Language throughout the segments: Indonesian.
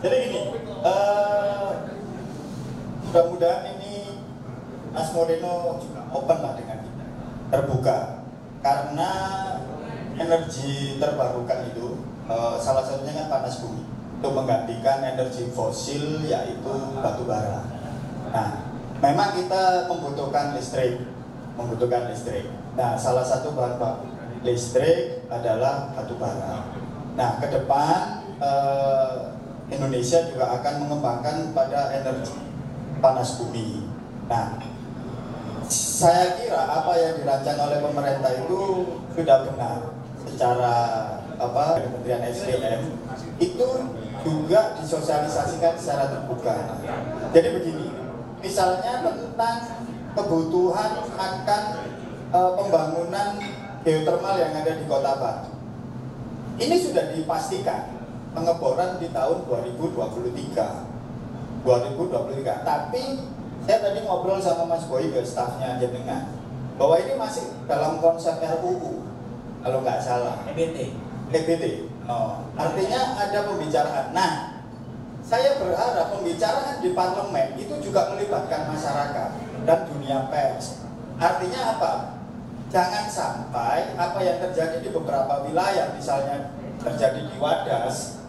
Jadi gini, mudah-mudahan ini Mas Moreno juga open lah dengan kita, terbuka, karena energi terbarukan itu salah satunya kan panas bumi untuk menggantikan energi fosil yaitu batu bara. Nah, memang kita membutuhkan listrik. Nah, salah satu bahan baku listrik adalah batu bara. Nah, ke depan Indonesia juga akan mengembangkan pada energi panas bumi. Nah, saya kira apa yang dirancang oleh pemerintah itu sudah benar secara Kementerian SDM itu juga disosialisasikan secara terbuka. Jadi begini, misalnya tentang kebutuhan akan pembangunan geotermal yang ada di Kota Batu. Ini sudah dipastikan pengeboran di tahun 2023. Tapi saya tadi ngobrol sama Mas Boy ke stafnya Jenengan bahwa ini masih dalam konsep RUU kalau nggak salah. EBT. Artinya ada pembicaraan. Nah, saya berharap pembicaraan di parlemen itu juga melibatkan masyarakat dan dunia pers. Artinya apa? Jangan sampai apa yang terjadi di beberapa wilayah, misalnya terjadi di Wadas,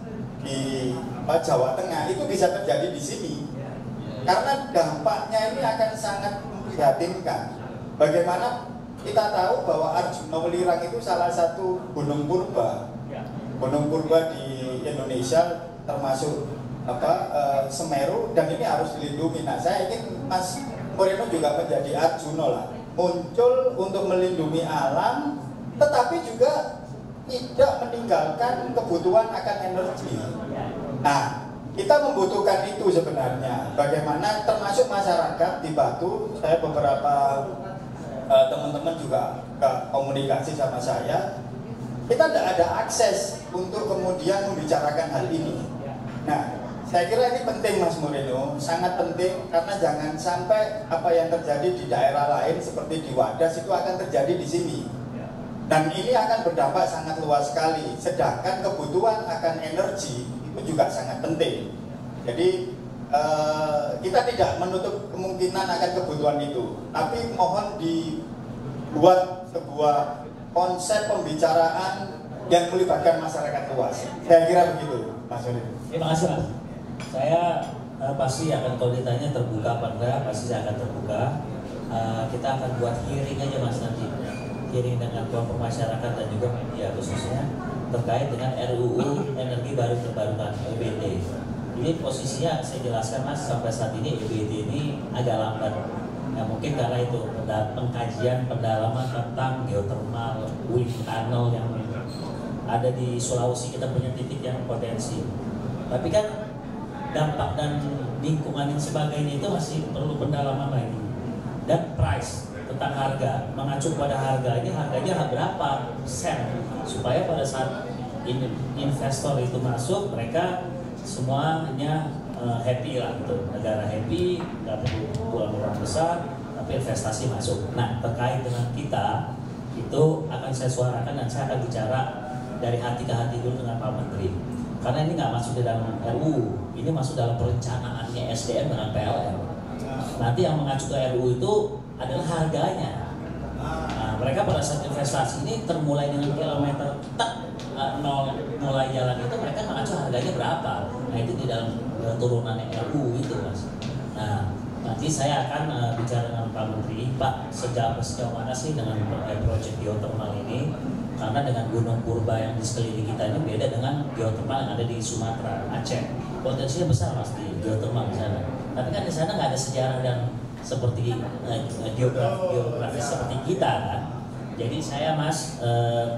di Jawa Tengah, itu bisa terjadi di sini. Karena dampaknya ini akan sangat memprihatinkan. Bagaimana kita tahu bahwa Arjuna Welirang itu salah satu gunung purba di Indonesia, termasuk Semeru, dan ini harus dilindungi. Nah, saya ingin Mas Moreno juga menjadi Arjuna lah, muncul untuk melindungi alam, tetapi juga tidak meninggalkan kebutuhan akan energi. Nah, kita membutuhkan itu sebenarnya. Bagaimana termasuk masyarakat di Batu, saya beberapa teman-teman juga komunikasi sama saya, kita tidak ada akses untuk kemudian membicarakan hal ini. Nah, saya kira ini penting Mas Moreno, sangat penting, karena jangan sampai apa yang terjadi di daerah lain seperti di Wadas itu akan terjadi di sini. Dan ini akan berdampak sangat luas sekali. Sedangkan kebutuhan akan energi itu juga sangat penting. Jadi kita tidak menutup kemungkinan akan kebutuhan itu, tapi mohon dibuat sebuah konsep pembicaraan yang melibatkan masyarakat luas. Saya kira begitu, Mas Yoni. Terima kasih, Mas. Saya pasti akan, kalau ditanya terbuka apa enggak, pasti saya akan terbuka. Kita akan buat hearing aja, Mas, nanti. Hearing dengan kelompok masyarakat dan juga media khususnya terkait dengan RUU Energi Baru Terbarukan (EBT). Ini posisinya saya jelaskan, Mas, sampai saat ini EBT ini agak lambat. Ya, mungkin karena itu pengkajian pendalaman tentang geothermal, wind tunnel yang ada di Sulawesi, kita punya titik yang potensi. Tapi kan dampak dan lingkungan yang sebagainya itu masih perlu pendalaman lagi. Dan price, tentang harga, mengacu pada harganya berapa persen, supaya pada saat investor itu masuk, mereka semuanya happy lah gitu, negara happy, nggak perlu keluar uang besar, tapi investasi masuk. Nah, terkait dengan kita itu akan saya suarakan dan saya akan bicara dari hati ke hati dulu dengan Pak Menteri, karena ini nggak masuk di dalam RUU, ini masuk dalam perencanaannya SDM dengan PLN. Nanti yang mengacu ke RUU itu adalah harganya. Nah, mereka pada saat investasi ini termulai dengan kilometer nol mulai jalan itu, mereka mengacu harganya berapa. Nah, itu di dalam turunan RUU itu, Mas. Nah, nanti saya akan bicara dengan Pak Menteri, Pak, sejauh mana sih dengan proyek geothermal ini? Karena dengan gunung purba yang di sekeliling kita ini beda dengan geothermal yang ada di Sumatera, Aceh. Potensinya besar, Mas, di geothermal di sana. Tapi kan di sana nggak ada sejarah dan seperti geografis seperti kita kan. Jadi saya, Mas,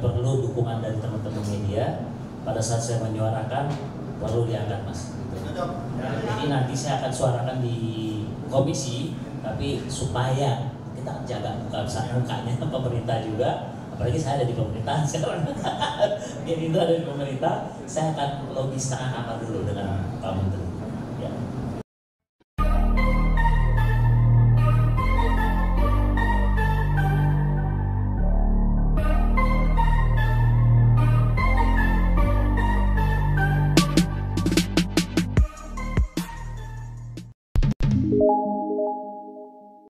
perlu dukungan dari teman-teman media. Pada saat saya menyuarakan perlu diangkat, Mas. Jadi nanti saya akan suarakan di komisi, tapi supaya kita jaga mukanya pemerintah juga. Apalagi saya ada di pemerintahan sekarang. Jadi itu ada di pemerintah, saya akan logis setengah kamar dulu dengan Pak Menteri.